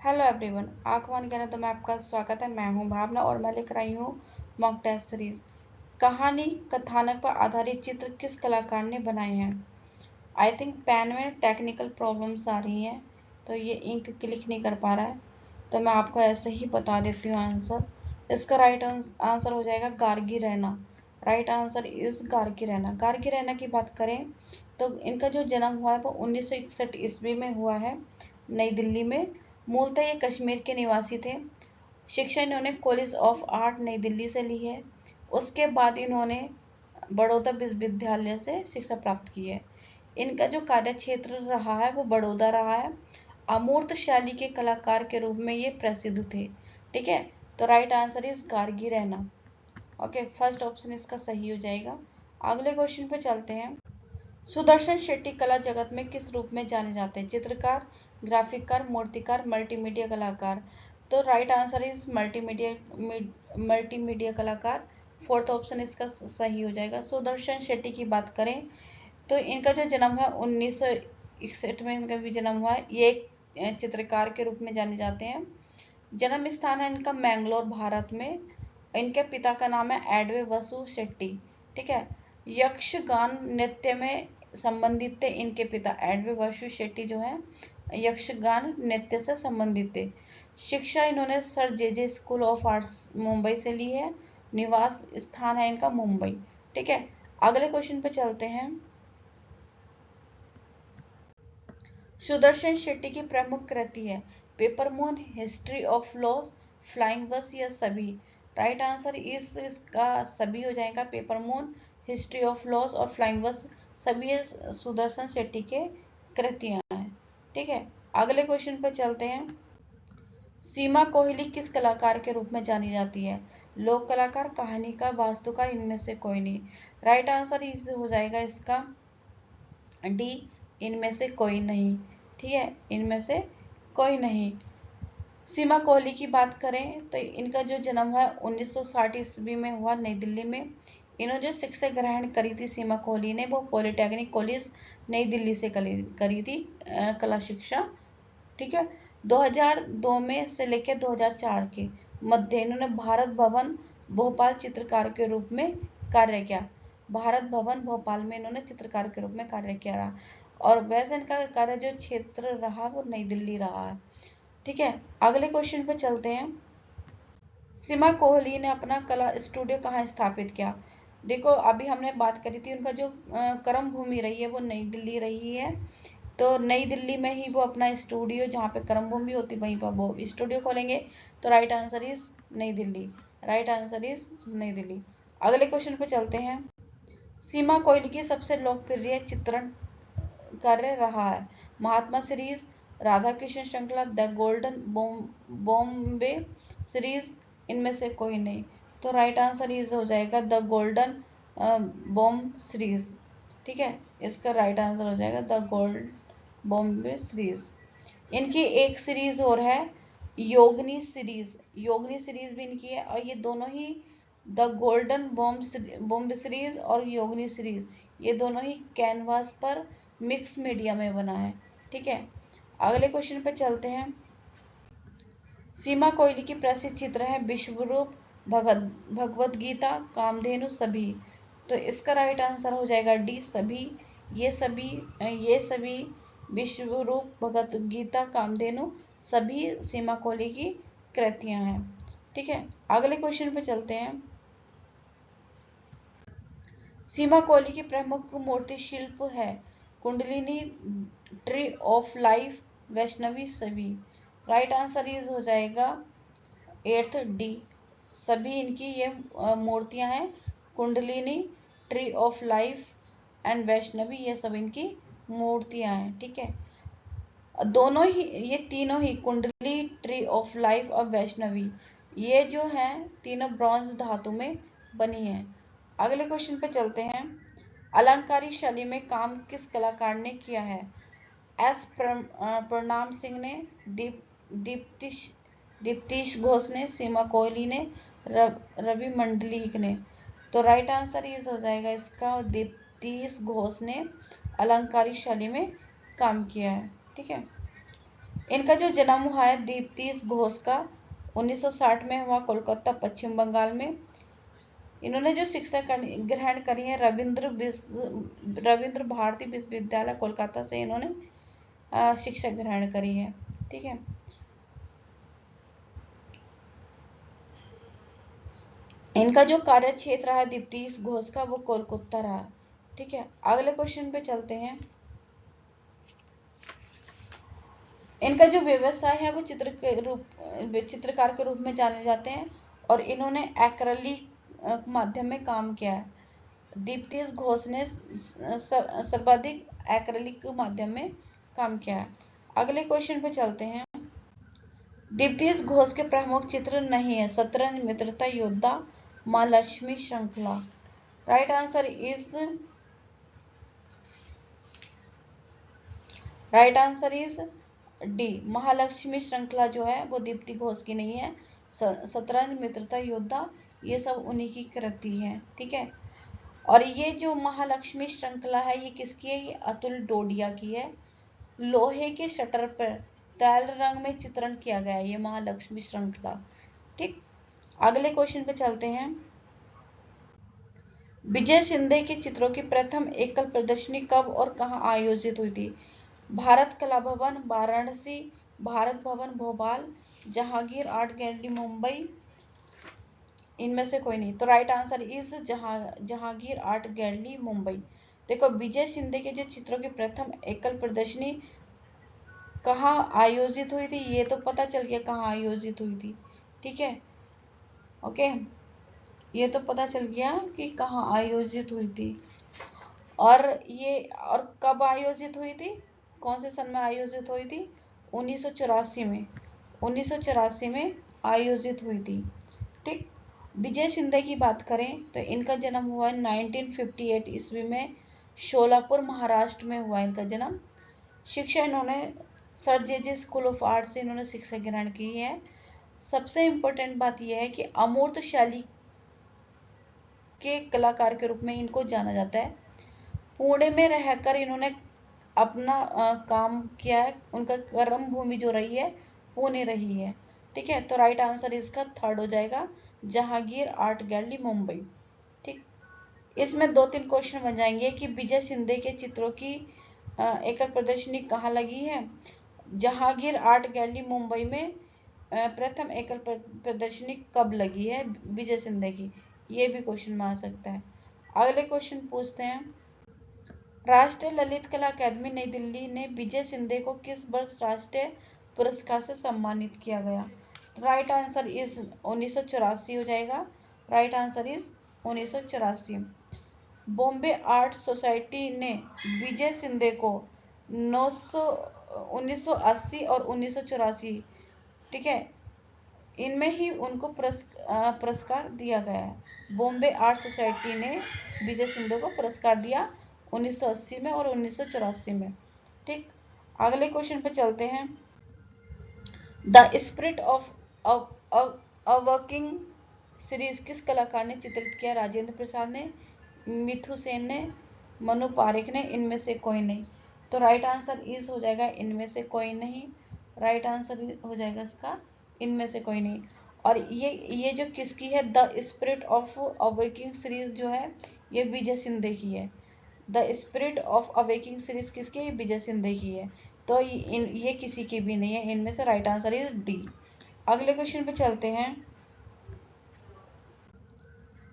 Hello everyone, आंखवान कहना तो मैं आपका स्वागत है। मैं हूं भावना और मैं लेकर आई हूं मॉक टेस्ट सीरीज। कहानी कथानक पर आधारित चित्र किस कलाकार ने बनाए हैं? आई थिंक पेन में टेक्निकल प्रॉब्लम्स आ रही हैं, तो ये इंक क्लिक नहीं कर पा रहा है, तो मैं आपको ऐसे ही बता देती हूँ आंसर। इसका राइट आंसर हो जाएगा Gargi Raina. Right answer is Gargi Raina. Gargi Raina की बात करें तो इनका जो जन्म हुआ है वो 1961 ईस्वी में हुआ है, नई दिल्ली में। मूलतः ये कश्मीर के निवासी थे। शिक्षा इन्होंने कॉलेज ऑफ आर्ट नई दिल्ली से ली है। उसके बाद इन्होंने बड़ौदा विश्वविद्यालय से शिक्षा प्राप्त की है। इनका जो कार्य क्षेत्र रहा है वो बड़ौदा रहा है। अमूर्त शैली के कलाकार के रूप में ये प्रसिद्ध थे। ठीक है, तो right answer is Gargi Raina. Okay, first option इसका सही हो जाएगा। अगले क्वेश्चन पे चलते हैं। सुदर्शन शेट्टी कला जगत में किस रूप में जाने जाते हैं? चित्रकार, ग्राफिककार, मूर्तिकार, मल्टीमीडिया कलाकार। तो राइट आंसर इज मल्टीमीडिया कलाकार। फोर्थ ऑप्शन इसका सही हो जाएगा। सुदर्शन शेट्टी की बात करें तो इनका जो जन्म है 1961 में इनका भी जन्म हुआ है। ये एक चित्रकार के रूप में जाने जाते हैं। जन्म स्थान है इनका मैंगलोर, भारत में। इनके पिता का नाम है एडवे वसु शेट्टी। ठीक है, यक्षगान नृत्य में संबंधित थे इनके पिता। एडवे वसु शेट्टी जो है यक्षगान नृत्य से संबंधित थे। शिक्षा इन्होंने sir J school of arts Mumbai से ली है। निवास स्थान है इनका मुंबई। ठीक है, अगले क्वेश्चन पे चलते हैं। सुदर्शन शेट्टी की प्रमुख कृति है paper moon, history of loss, flying बस या सभी। राइट आंसर इसका सभी हो जाएगा। Paper moon, history of loss और फ्लाइंग बस सभी सुदर्शन शेट्टी के कृतियां हैं। ठीक है, अगले क्वेश्चन पर चलते हैं। सीमा कोहली किस कलाकार के रूप में जानी जाती है? लोक कलाकार, कहानीकार, वास्तुकार, इनमें से कोई नहीं। राइट आंसर इस हो जाएगा इसका डी, इनमें से कोई नहीं। ठीक है, इनमें से कोई नहीं। सीमा कोहली की बात करें तो इनका जो जन्म हुआ 1960 ईस्वी में हुआ, नई दिल्ली में। इन्होंने जो शिक्षा ग्रहण करी थी सीमा कोहली ने वो पॉलिटेक्निक कॉलेज नई दिल्ली से करी थी कला शिक्षा। ठीक है, 2002 में से लेकर 2004 के मध्य इन्होंने भारत भवन भोपाल चित्रकार के रूप में कार्य किया। भारत भवन भोपाल में इन्होंने चित्रकार के रूप में कार्य किया और वैसे इनका कार्य जो क्षेत्र रहा वो नई दिल्ली रहा है। ठीक है, अगले क्वेश्चन पे चलते हैं। सीमा कोहली ने अपना कला स्टूडियो कहाँ स्थापित किया? देखो, अभी हमने बात करी थी उनका जो कर्म भूमि रही है वो नई दिल्ली रही है। तो नई दिल्ली में ही वो अपना स्टूडियो, जहाँ पे कर्म भूमि होती वहीं पर वो स्टूडियो खोलेंगे। तो राइट आंसर इज नई दिल्ली। राइट आंसर इज नई दिल्ली। अगले क्वेश्चन पे चलते हैं। सीमा कोहली की सबसे लोकप्रिय चित्रण कार्य रहा है महात्मा सीरीज, राधा कृष्ण श्रृंखला, द गोल्डन बॉम्बे सीरीज, इनमें से कोई नहीं। तो राइट आंसर इज हो जाएगा द गोल्डन बॉम्ब सीरीज। ठीक है, इसका राइट आंसर हो जाएगा द गोल्ड बॉम्बे सीरीज। इनकी एक सीरीज और है योगनी सीरीज। योगनी सीरीज भी इनकी है और ये दोनों ही द गोल्डन बॉम्ब सीरीज और योगनी सीरीज ये दोनों ही कैनवास पर मिक्स मीडिया में बना है। ठीक है, अगले क्वेश्चन पे चलते हैं। सीमा कोहली की प्रसिद्ध चित्र है विश्वरूप, भगवत गीता, कामधेनु, सभी। तो इसका राइट आंसर हो जाएगा डी, सभी। ये सभी विश्वरूप, भगवत गीता, कामधेनु सभी सीमा कोहली की कृतियां हैं। ठीक है, अगले क्वेश्चन पे चलते हैं। सीमा कोहली की प्रमुख मूर्ति शिल्प है कुंडलिनी, ट्री ऑफ लाइफ, वैष्णवी, सभी। राइट आंसर इज हो जाएगा एट्थ डी, सभी इनकी ये मूर्तियां हैं। Kundalini, tree of life and Vaishnavi ये सब इनकी मूर्तियां हैं। ठीक है, दोनों ही ये तीनों ही कुंडली, ट्री ऑफ लाइफ और वैष्णवी ये जो हैं तीनों ब्रॉन्ज धातु में बनी है। अगले क्वेश्चन पे चलते हैं। अलंकारी शैली में काम किस कलाकार ने किया है? एस प्रणाम सिंह ने, दीप्तिश घोष ने, सीमा कोहली ने, रवि मंडलिक ने। तो राइट आंसर इज हो जाएगा इसका दीप्तिश घोष ने अलंकारी शैली में काम किया है। ठीक है, इनका जो जन्म हुआ है दीप्ति घोष का 1960 में हुआ, कोलकाता पश्चिम बंगाल में। इन्होंने जो शिक्षा ग्रहण करी है रविंद्र भारती विश्वविद्यालय कोलकाता से इन्होंने शिक्षा ग्रहण करी है। ठीक है, इनका जो कार्य क्षेत्र रहा दीप्ति घोष का वो कोलकाता रहा। ठीक है, अगले क्वेश्चन पे चलते हैं। इनका जो व्यवसाय है वो चित्रकार के रूप में जाने जाते हैं और इन्होंने एक्रेलिक माध्यम में काम किया है। दीप्ति घोष ने सर्वाधिक एक्रेलिक माध्यम में काम किया है। अगले क्वेश्चन पे चलते हैं। दीप्ति घोष के प्रमुख चित्र नहीं है शतरंज, मित्रता, योद्धा, माँ लक्ष्मी श्रृंखला। Right answer is D, Mahalakshmi श्रृंखला जो है वो दीप्ति घोष की नहीं है। शतरंज, मित्रता, योद्धा ये सब उन्हीं की कृति है। ठीक है, और ये जो महालक्ष्मी श्रृंखला है ये किसकी है? ये अतुल डोडिया की है। लोहे के शटर पर तैल रंग में चित्रण किया गया है ये महालक्ष्मी श्रृंखला। ठीक, अगले क्वेश्चन पे चलते हैं। विजय शिंदे के चित्रों की प्रथम एकल प्रदर्शनी कब और कहां आयोजित हुई थी? भारत कला भवन वाराणसी, भारत भवन भोपाल, जहांगीर आर्ट गैलरी मुंबई, इनमें से कोई नहीं। तो right answer is Jahangir art gallery Mumbai. देखो, विजय शिंदे के जो चित्रों की प्रथम एकल प्रदर्शनी कहाँ आयोजित हुई थी ये तो पता चल गया कहाँ आयोजित हुई थी। ठीक है, ओके, ये तो पता चल गया कि कहाँ आयोजित हुई थी। और कब आयोजित हुई थी, कौन से सन में आयोजित हुई थी? 1984 में, 1984 में आयोजित हुई थी। ठीक, विजय शिंदे की बात करें तो इनका जन्म हुआ 1958 ईस्वी में, शोलापुर महाराष्ट्र में हुआ इनका जन्म। शिक्षा इन्होंने sir J school of art से इन्होंने शिक्षा ग्रहण की है। सबसे इम्पोर्टेंट बात यह है कि अमूर्त शैली के कलाकार के रूप में इनको जाना जाता है। पुणे में रहकर इन्होंने अपना काम किया है, उनका कर्म भूमि जो रही है पुणे रही है। ठीक है, तो राइट आंसर इसका थर्ड हो जाएगा, जहांगीर आर्ट गैलरी मुंबई। ठीक, इसमें 2-3 क्वेश्चन बन जाएंगे कि विजय शिंदे के चित्रों की एकल प्रदर्शनी कहाँ लगी है? जहांगीर आर्ट गैलरी मुंबई में प्रथम एकल प्रदर्शनी कब लगी है विजय शिंदे की? ये भी क्वेश्चन में आ सकता है। अगले क्वेश्चन पूछते हैं। राष्ट्रीय ललित कला अकादमी नई दिल्ली ने विजय शिंदे को किस वर्ष राष्ट्रीय पुरस्कार से सम्मानित किया गया? राइट आंसर इज 1984 हो जाएगा। Right answer is 1984। Bombay art society ने विजय शिंदे को 1980 और 1984, ठीक है, इनमें ही उनको पुरस्कार दिया गया है। बॉम्बे आर्ट सोसाइटी ने विजय शिंदे को पुरस्कार दिया 1980 में और 1984 में। ठीक, अगले क्वेश्चन पे चलते हैं। The spirit of a working series किस कलाकार ने चित्रित किया? राजेंद्र प्रसाद ने, मिथु सेन ने, मनु पारिक ने, इनमें से कोई नहीं। तो राइट आंसर इज हो जाएगा इनमें से कोई नहीं। राइट आंसर हो जाएगा इसका इनमें से कोई नहीं। और ये जो किसकी है, the spirit of awaking series जो है ये विजय शिंदे की है। The spirit of awaking series किसकी है? विजय शिंदे की है। तो ये किसी की भी नहीं है, इनमें से राइट आंसर इज डी। अगले क्वेश्चन पे चलते हैं।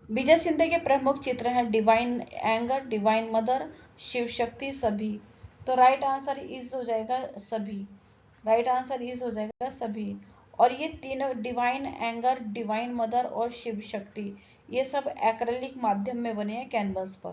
विजय शिंदे के प्रमुख चित्र हैं divine anger, divine mother, Shiv Shakti, सभी। तो राइट आंसर इज हो जाएगा सभी। राइट आंसर इज हो जाएगा सभी। और ये तीनों डिवाइन एंगर, डिवाइन मदर और शिव शक्ति ये सब एक्रेलिक माध्यम में बने हैं कैनवस पर।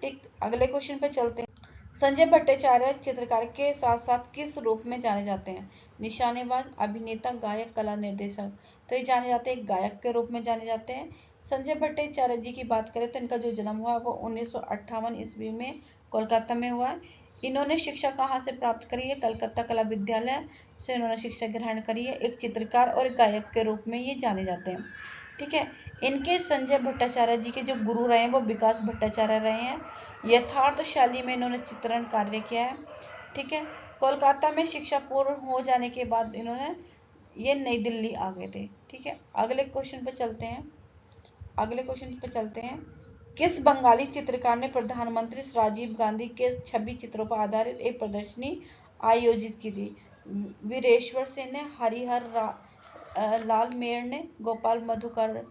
ठीक, अगले क्वेश्चन पे चलते हैं। संजय भट्टाचार्य चित्रकार के साथ साथ किस रूप में जाने जाते हैं? निशानेबाज, अभिनेता, गायक, कला निर्देशक। तो ये जाने जाते हैं गायक के रूप में जाने जाते हैं। संजय भट्टाचार्य जी की बात करें तो इनका जो जन्म हुआ वो 1958 ईस्वी में कोलकाता में हुआ। इन्होंने शिक्षा कहाँ से प्राप्त करी है? कलकत्ता कला विद्यालय से इन्होंने शिक्षा ग्रहण करी है। एक चित्रकार और गायक के रूप में ये जाने जाते हैं। ठीक है, इनके संजय भट्टाचार्य जी के जो गुरु रहे हैं वो विकास भट्टाचार्य रहे हैं। यथार्थ शैली में इन्होंने चित्रण कार्य किया है। ठीक है, कोलकाता में शिक्षा पूर्ण हो जाने के बाद इन्होंने ये नई दिल्ली आ गए थे। ठीक है, अगले क्वेश्चन पे चलते हैं। किस बंगाली चित्रकार ने प्रधानमंत्री राजीव गांधी के छवि चित्रों पर आधारित एक प्रदर्शनी आयोजित की थी? वीरेश्वर सेन ने, हरिहर लाल मेयर ने, गोपाल मधुकर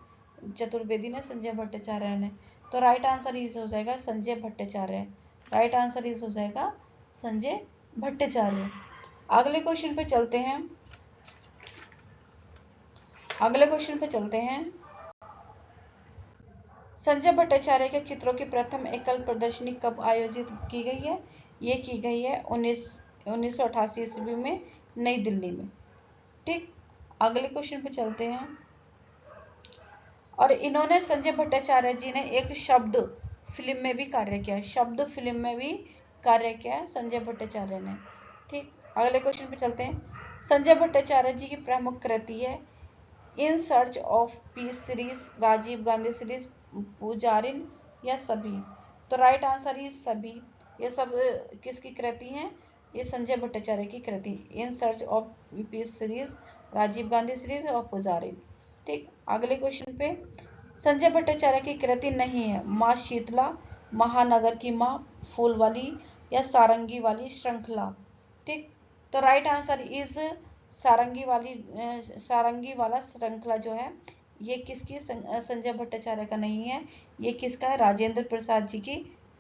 चतुर्वेदी ने, संजय भट्टाचार्य ने। तो राइट आंसर इस हो जाएगा संजय भट्टाचार्य। राइट आंसर इस हो जाएगा संजय भट्टाचार्य। अगले क्वेश्चन पे चलते हैं। संजय भट्टाचार्य के चित्रों की प्रथम एकल प्रदर्शनी कब आयोजित की गई है? ये की गई है 1988 ईस्वी में नई दिल्ली में। ठीक, अगले क्वेश्चन पे चलते हैं। और इन्होंने, संजय भट्टाचार्य जी ने एक शब्द फिल्म में भी कार्य किया है, संजय भट्टाचार्य ने। ठीक, अगले क्वेश्चन पे चलते हैं। संजय भट्टाचार्य जी की प्रमुख कृति है in search of peace series, Rajiv Gandhi series, पुजारिन या सभी? तो राइट आंसर इज सभी। ये सब किसकी कृति है? ये संजय भट्टाचार्य की कृति, in search of peace series, Rajiv Gandhi series और पुजारिन। ठीक, अगले क्वेश्चन पे। संजय भट्टाचार्य की कृति नहीं है माँ शीतला, महानगर की माँ, फूलवाली या सारंगी वाली श्रृंखला? ठीक, तो राइट आंसर इज सारंगी वाला श्रृंखला जो है ये किसकी, संजय भट्टाचार्य का नहीं है, ये किसका है? राजेंद्र प्रसाद जी की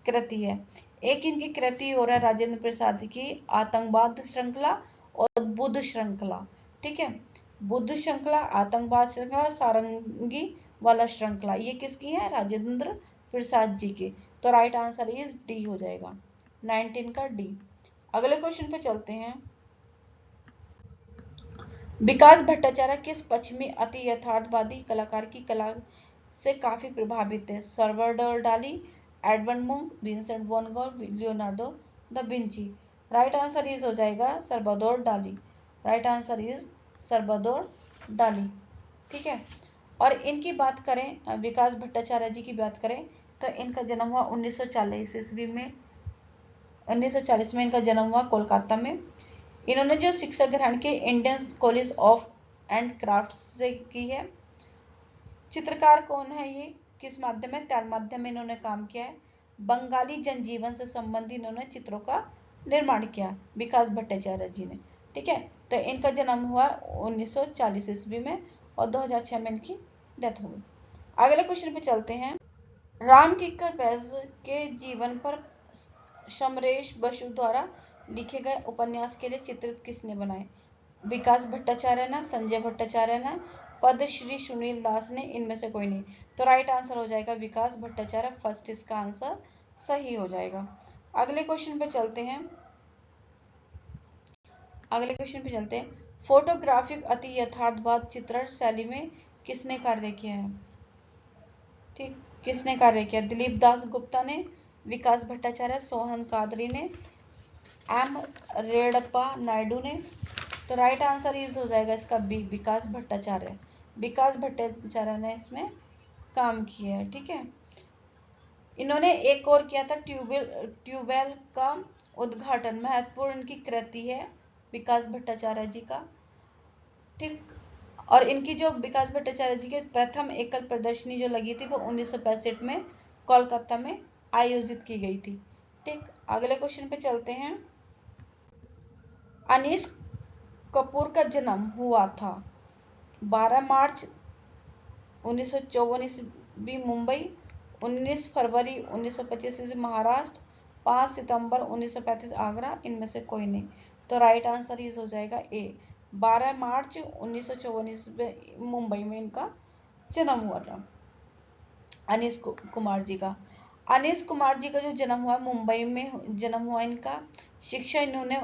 कृति है। एक इनकी कृति और है राजेंद्र प्रसाद जी की आतंकवाद श्रृंखला और बुद्ध श्रृंखला। ठीक है, बुद्ध श्रृंखला, आतंकवाद श्रृंखला, सारंगी वाला श्रृंखला, ये किसकी है? राजेंद्र प्रसाद जी की। तो राइट आंसर इज डी हो जाएगा, 19 का डी। अगले क्वेश्चन पे चलते हैं। विकास भट्टाचार्य किस पश्चिमी अति यथार्थवादी कलाकार की कला से काफी प्रभावित थे? Salvador Dali, Edvard Munch, Vincent van Gogh, Leonardo da Vinci? Right answer is हो जाएगा सल्वाडोर डाली। राइट आंसर इज सल्वाडोर डाली। ठीक है, और इनकी बात करें, विकास भट्टाचार्य जी की बात करें तो इनका जन्म हुआ 1940 ईस्वी में। 1940 में इनका जन्म हुआ कोलकाता में। इन्होंने जो शिक्षा ग्रहण की Indian college of and craft से की है। चित्रकार कौन है ये? किस माध्यम में? तैल माध्यम में इन्होंने काम किया है। बंगाली जनजीवन से संबंधित इन्होंने चित्रों का निर्माण किया विकास भट्टाचार्य जी ने। ठीक है, तो इनका जन्म हुआ 1940 ईस्वी में और 2006 में इनकी डेथ हो गई। अगले क्वेश्चन पे चलते हैं। राम किंकर बैस के जीवन पर समरेश बसु द्वारा लिखे गए उपन्यास के लिए चित्रित किसने बनाए? विकास भट्टाचार्य ने, संजय भट्टाचार्य ने, पद्मश्री सुनील दास ने, इनमें से कोई नहीं। तो राइट आंसर हो जाएगा विकास भट्टाचार्य, फर्स्ट इसका आंसर सही हो जाएगा। अगले क्वेश्चन पे चलते हैं। फोटोग्राफिक अति यथार्थवाद चित्रण शैली में किसने कार्य किया है? ठीक, किसने कार्य किया? दिलीप दास गुप्ता ने, विकास भट्टाचार्य, सोहन कादरी ने, एम रेडप्पा नायडू ने? तो राइट आंसर इज हो जाएगा इसका बी, विकास भट्टाचार्य। विकास भट्टाचार्य ने इसमें काम किया है। ठीक है, इन्होंने एक और किया था ट्यूबवेल का उद्घाटन, महत्वपूर्ण इनकी कृति है विकास भट्टाचार्य जी का। ठीक, और इनकी जो विकास भट्टाचार्य जी की प्रथम एकल प्रदर्शनी जो लगी थी वो 1965 में कोलकाता में आयोजित की गई थी। ठीक, अगले क्वेश्चन पे चलते हैं। अनीस कपूर का जन्म हुआ था 12 मार्च 1954 ईस्वी मुंबई, 19 फरवरी 1925 ईस्वी महाराष्ट्र, 5 सितंबर 1935 आगरा, इनमें से कोई नहीं। तो राइट आंसर इज हो जाएगा ए, 12 मार्च 1954 ईस्वी मुंबई में इनका जन्म हुआ था अनीस कुमार जी का। अनीस कुमार जी का जो जन्म हुआ मुंबई में जन्म हुआ इनका। शिक्षा इन्होंने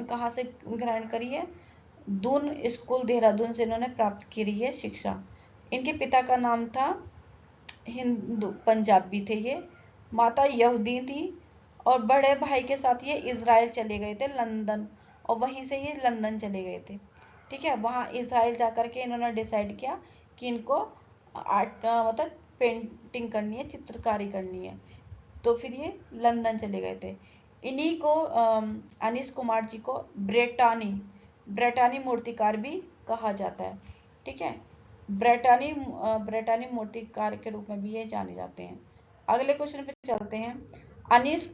कहाँ से ग्रहण करी है? दून स्कूल देहरादून से इन्होंने प्राप्त करी है शिक्षा। इनके पिता का नाम था, हिंदू पंजाबी थे ये, माता यहूदी थी और बड़े भाई के साथ ये इजराइल चले गए थे, लंदन, और वहीं से ये लंदन चले गए थे। ठीक है, वहाँ इजराइल जाकर के इन्होंने डिसाइड किया कि इनको आर्ट मतलब पेंटिंग करनी है, चित्रकारी करनी है, तो फिर ये लंदन चले गए थे। इन्हीं को अनीश कुमार जी को ब्रेटानी मूर्तिकार भी कहा जाता है। ठीक है, ब्रेटानी मूर्तिकार के रूप में भी ये जाने जाते हैं। अगले क्वेश्चन पे चलते हैं। अनीश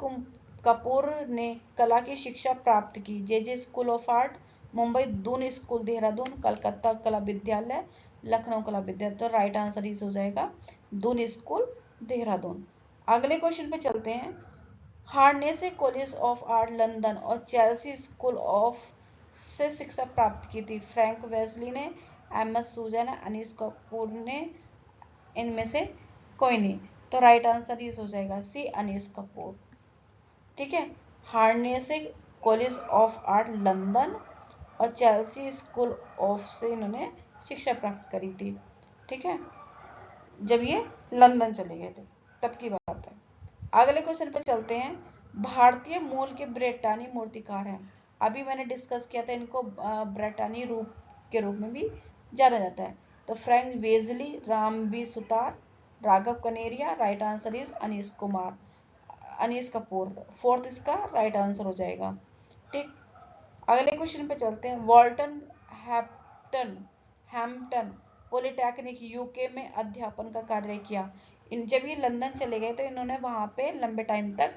कपूर ने कला की शिक्षा प्राप्त की J school of art, Mumbai Doon school Dehradun, Calcutta कला विद्यालय, लखनऊ कला विद्यालय। तो राइट आंसर इस हो जाएगा दून स्कूल देहरादून। अगले क्वेश्चन पे चलते हैं। हार्नेसे कॉलेज ऑफ आर्ट लंदन और चेल्सी स्कूल ऑफ से शिक्षा प्राप्त की थी। फ्रैंक वेस्ली ने, एमएस सूजा ने, अनीश कपूर ने, इनमें से कोई नहीं। तो राइट आंसर इस हो जाएगा सी, अनीश कपूर। ठीक है, हार्नेसे कॉलेज ऑफ आर्ट लंदन और चेल्सी स्कूल ऑफ से इन्होंने शिक्षा प्राप्त करी थी। ठीक है, जब ये लंदन चले गए थे तब की बात है। अगले क्वेश्चन पे चलते हैं। भारतीय मूल के ब्रेटानी मूर्तिकार हैं। अभी मैंने डिस्कस किया था, इनको ब्रेटानी रूप के रूप में भी जाना जाता है। तो Frank Wesley, Ram B Sutar, Raghav Kaneria. Right answer is Anish Kapoor. Fourth इसका राइट आंसर हो जाएगा। ठीक, अगले क्वेश्चन पे चलते हैं। वॉल्टन हैम्पटन पॉलिटेक्निक यूके में अध्यापन का कार्य किया। जब ये लंदन चले गए तो इन्होंने वहां पे लंबे टाइम तक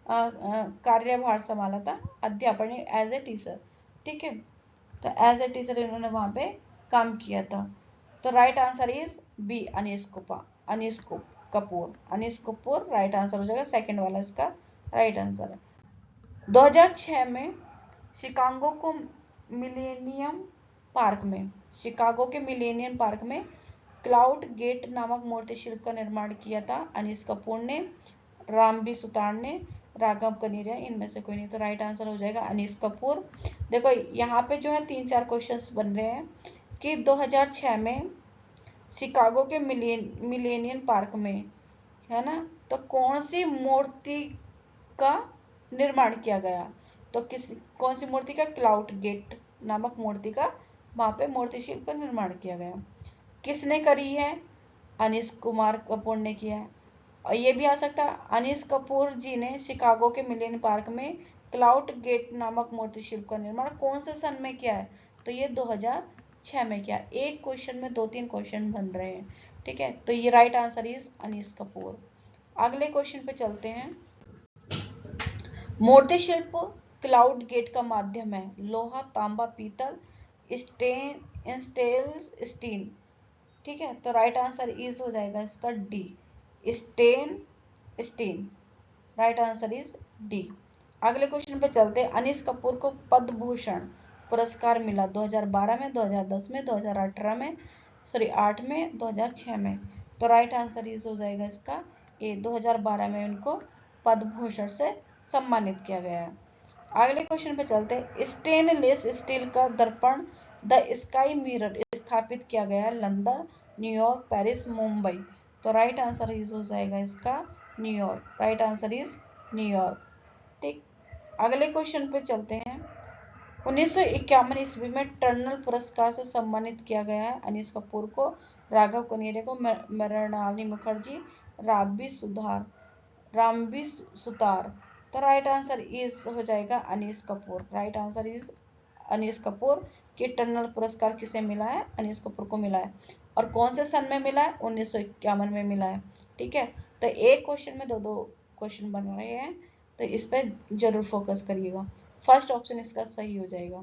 कार्यभार संभाला था, अध्यापन एज ए टीचर। ठीक है, तो एज ए टीचर इन्होंने वहां पे काम किया था। तो right answer is B, Anish Kapoor right answer हो जाएगा। सेकंड वाला इसका राइट आंसर है। 2006 में शिकागो के मिलेनियम पार्क में क्लाउड गेट नामक मूर्ति शिल्प का निर्माण किया था। अनीश कपूर ने, रामबी सुतार ने, राघव कनेरिया, इनमें से कोई नहीं। तो राइट आंसर हो जाएगा अनीश कपूर। देखो यहाँ पे जो है 3-4 क्वेश्चंस बन रहे हैं कि 2006 में शिकागो के मिलेनियम पार्क में, है ना, तो कौन सी मूर्ति का निर्माण किया गया। तो कौन सी मूर्ति का, क्लाउड गेट नामक मूर्ति का वहां पे मूर्ति शिल्प का निर्माण किया गया। किसने करी है, अनीश कुमार कपूर ने किया है। और ये भी आ सकता है अनीश कपूर जी ने शिकागो के मिलेनियम पार्क में क्लाउड गेट नामक मूर्ति शिल्प का निर्माण कौन से सन में किया है। तो ये 2006 में किया। एक क्वेश्चन में 2-3 क्वेश्चन बन रहे हैं। ठीक है, तो ये right answer is Anish Kapoor. अगले क्वेश्चन पे चलते हैं। मूर्ति शिल्प क्लाउड गेट का माध्यम है लोहा, तांबा, पीतल, स्टील। ठीक है, तो राइट आंसर इज हो जाएगा इसका D, steel. Right answer is D. अगले क्वेश्चन पे चलते हैं। अनीश कपूर को पद्म भूषण पुरस्कार मिला 2012 में, 2010 में, 2018 में, 8 में, 2006 में। तो राइट आंसर इज हो जाएगा इसका ए, 2012 में उनको पद्म भूषण से सम्मानित किया गया है। अगले क्वेश्चन पे चलते हैं। स्टेनलेस स्टील का दर्पण द स्काई मिरर स्थापित किया गया है लंदन, न्यूयॉर्क, पेरिस, मुंबई। तो राइट आंसर इज हो जाएगा इसका New York. Right answer is New York. ठीक, अगले क्वेश्चन पे चलते हैं। 1951 ईस्वी में टर्नल पुरस्कार से सम्मानित किया गया है अनीश कपूर को, राघव कनेरिया को, मृणालिनी मुखर्जी, रामबी सुतार। तो राइट आंसर इज हो जाएगा Anish Kapoor. Right answer is Anish Kapoor. कि टर्नल पुरस्कार किसे मिला है, अनीश कपूर को मिला है। और कौन से सन में मिला है, 1951 में मिला है। ठीक है, तो एक क्वेश्चन में 2-2 क्वेश्चन बन रहे हैं, तो इस पर जरूर फोकस करिएगा। फर्स्ट ऑप्शन इसका सही हो जाएगा।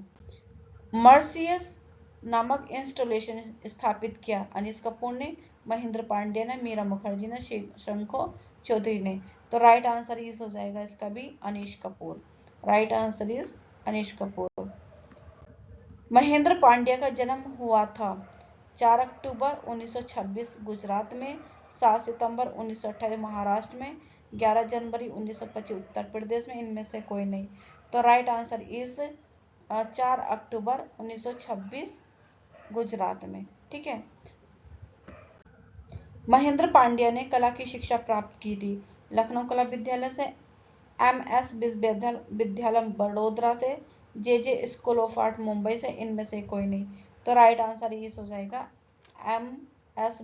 मर्सियस नामक इंस्टॉलेशन स्थापित किया अनीश कपूर ने, महेंद्र पांडे ने, मीरा मुखर्जी ने, शंखो चौधरी ने। तो राइट आंसर इज हो जाएगा इसका भी Anish Kapoor. Right answer is Anish Kapoor. Mahendra Pandya का जन्म हुआ था 4 अक्टूबर 1926 गुजरात में, 7 सितंबर 1928 महाराष्ट्र में, 11 जनवरी 1925 उत्तर प्रदेश में, इनमें से कोई नहीं। तो राइट आंसर इज 4 अक्टूबर 1926 गुजरात में। ठीक है, महेंद्र पांड्या ने कला की शिक्षा प्राप्त की थी लखनऊ कला विद्यालय से, एमएस विद्यालय बड़ोदरा से, जे स्कूल ऑफ आर्ट मुंबई से, इनमें से कोई नहीं। तो राइट आंसर ये हो जाएगा एमएस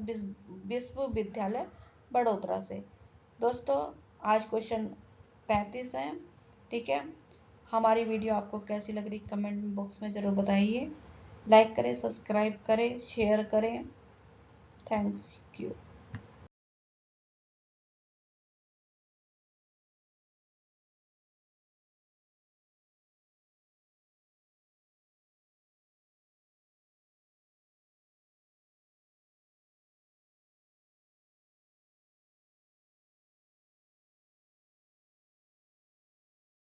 विश्वविद्यालय बड़ोदरा से। दोस्तों आज क्वेश्चन 35 है। ठीक है। हमारी वीडियो आपको कैसी लग रही कमेंट बॉक्स में ज़रूर बताइए। लाइक करें, सब्सक्राइब करें, शेयर करें। Thanks you.